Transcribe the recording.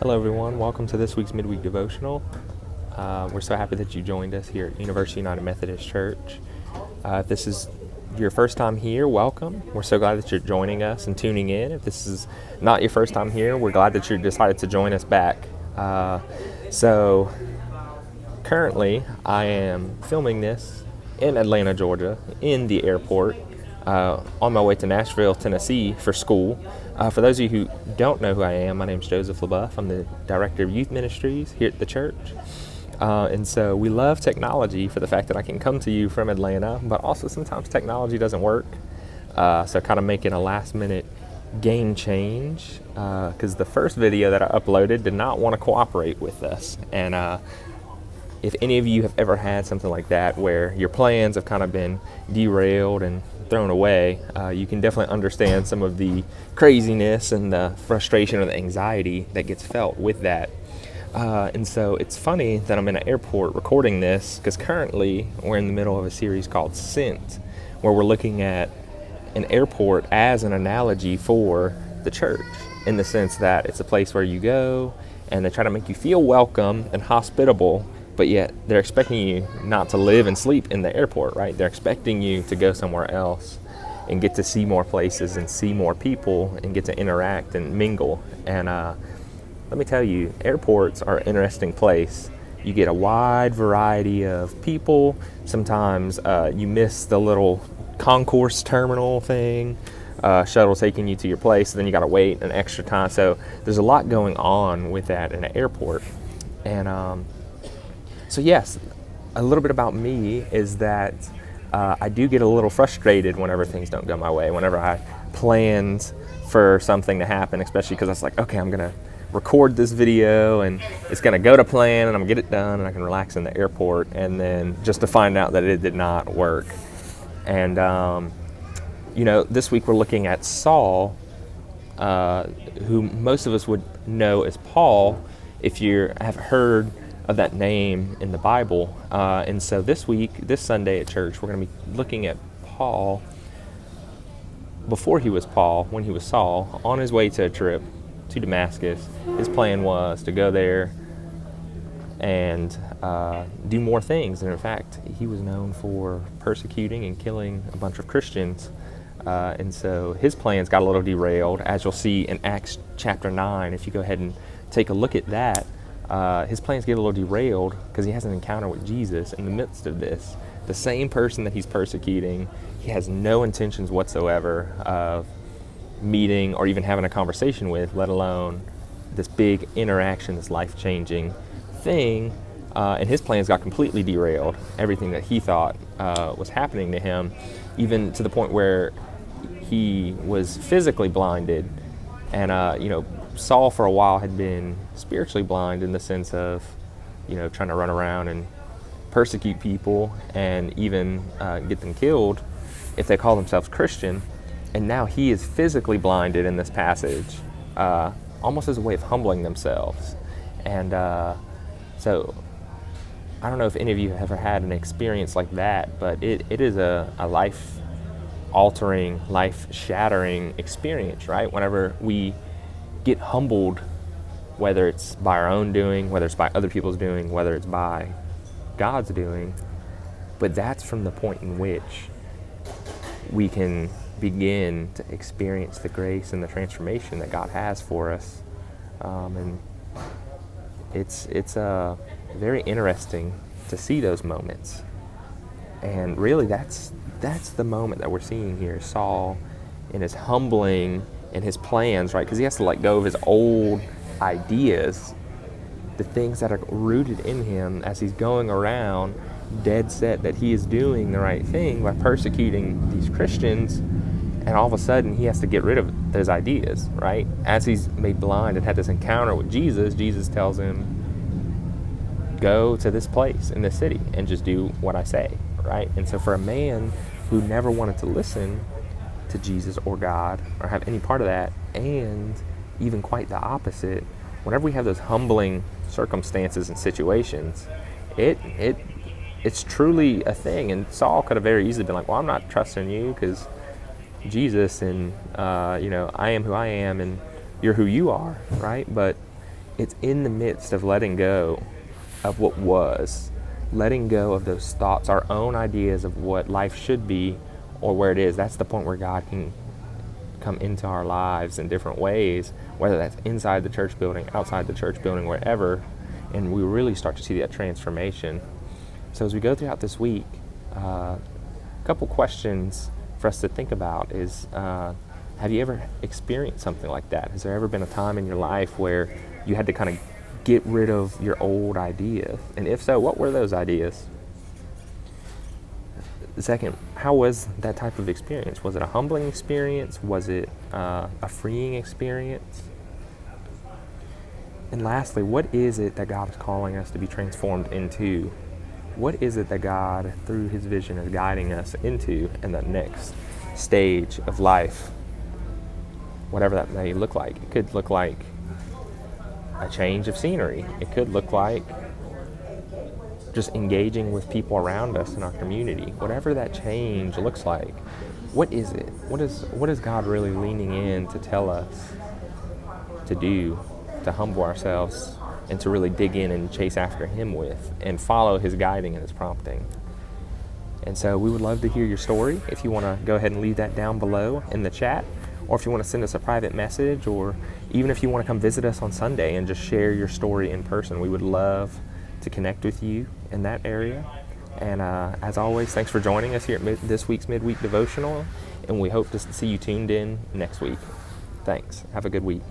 Hello, everyone. Welcome to this week's midweek devotional. We're so happy that you joined us here at University United Methodist Church. If this is your first time here, welcome. We're so glad that you're joining us and tuning in. If this is not your first time here, we're glad that you decided to join us back. So currently, I am filming this in Atlanta, Georgia, in the airport, on my way to Nashville, Tennessee for school. For those of you who don't know who I am, my name is LeBoeuf. I'm the Director of Youth Ministries here at the church. And so we love technology for the fact that I can come to you from Atlanta, but also sometimes technology doesn't work. So kind of making a last minute game change, because the first video that I uploaded did not want to cooperate with us. And if any of you have ever had something like that where your plans have kind of been derailed and thrown away, you can definitely understand some of the craziness and the frustration or the anxiety that gets felt with that. And so it's funny that I'm in an airport recording this, because currently we're in the middle of a series called Sent, where we're looking at an airport as an analogy for the church, in the sense that it's a place where you go and they try to make you feel welcome and hospitable, but yet they're expecting you not to live and sleep in the airport, right? They're expecting you to go somewhere else and get to see more places and see more people and get to interact and mingle. And let me tell you, airports are an interesting place. You get a wide variety of people. Sometimes you miss the little concourse terminal thing, shuttle taking you to your place, and then you got to wait an extra time. So there's a lot going on with that in an airport. And so yes, a little bit about me is that I do get a little frustrated whenever things don't go my way, whenever I planned for something to happen, especially because I was like, okay, I'm going to record this video and it's going to go to plan and I'm going to get it done and I can relax in the airport, and then just to find out that it did not work. And, this week we're looking at Saul, who most of us would know as Paul, if you have heard of that name in the Bible. And so this Sunday at church, we're going to be looking at Paul before he was Paul, when he was Saul, on his way to a trip to Damascus. His plan was to go there and do more things. And in fact, he was known for persecuting and killing a bunch of Christians. And so his plans got a little derailed, as you'll see in Acts chapter 9. If you go ahead and take a look at that, his plans get a little derailed because he has an encounter with Jesus in the midst of this. The same person that he's persecuting, he has no intentions whatsoever of meeting or even having a conversation with, let alone this big interaction, this life-changing thing. And his plans got completely derailed. Everything that he thought was happening to him, even to the point where he was physically blinded. And, Saul for a while had been spiritually blind, in the sense of, trying to run around and persecute people and even get them killed if they call themselves Christian. And now he is physically blinded in this passage, almost as a way of humbling themselves. And so I don't know if any of you have ever had an experience like that, but it is a life-altering, life-shattering experience, right? Whenever we get humbled, whether it's by our own doing, whether it's by other people's doing, whether it's by God's doing. But that's from the point in which we can begin to experience the grace and the transformation that God has for us. And it's very interesting to see those moments. And really that's the moment that we're seeing here. Saul in his humbling and his plans, right? Because he has to let go of his old ideas, the things that are rooted in him, as he's going around dead set that he is doing the right thing by persecuting these Christians. And all of a sudden he has to get rid of those ideas, right? As he's made blind and had this encounter with Jesus, Jesus tells him, go to this place in this city and just do what I say, right? And so for a man who never wanted to listen to Jesus or God or have any part of that, and even quite the opposite, whenever we have those humbling circumstances and situations, it's truly a thing. And Saul could have very easily been like, well, I'm not trusting you because Jesus and I am who I am and you're who you are, right? But it's in the midst of letting go of what was, letting go of those thoughts, our own ideas of what life should be or where it is. That's the point where God can come into our lives in different ways, whether that's inside the church building, outside the church building, wherever, and we really start to see that transformation. So as we go throughout this week, a couple questions for us to think about is, have you ever experienced something like that? Has there ever been a time in your life where you had to kind of get rid of your old ideas? And if so, what were those ideas? Second, how was that type of experience? Was it a humbling experience? Was it a freeing experience? And lastly, what is it that God is calling us to be transformed into? What is it that God, through His vision, is guiding us into in the next stage of life? Whatever that may look like. It could look like a change of scenery. It could look like just engaging with people around us in our community. Whatever that change looks like, what is it? What is God really leaning in to tell us to do, to humble ourselves and to really dig in and chase after Him with and follow His guiding and His prompting? And so we would love to hear your story. If you want to go ahead and leave that down below in the chat, or if you want to send us a private message, or even if you want to come visit us on Sunday and just share your story in person, we would love to connect with you in that area. And as always, thanks for joining us here at this week's Midweek Devotional, and we hope to see you tuned in next week. Thanks. Have a good week.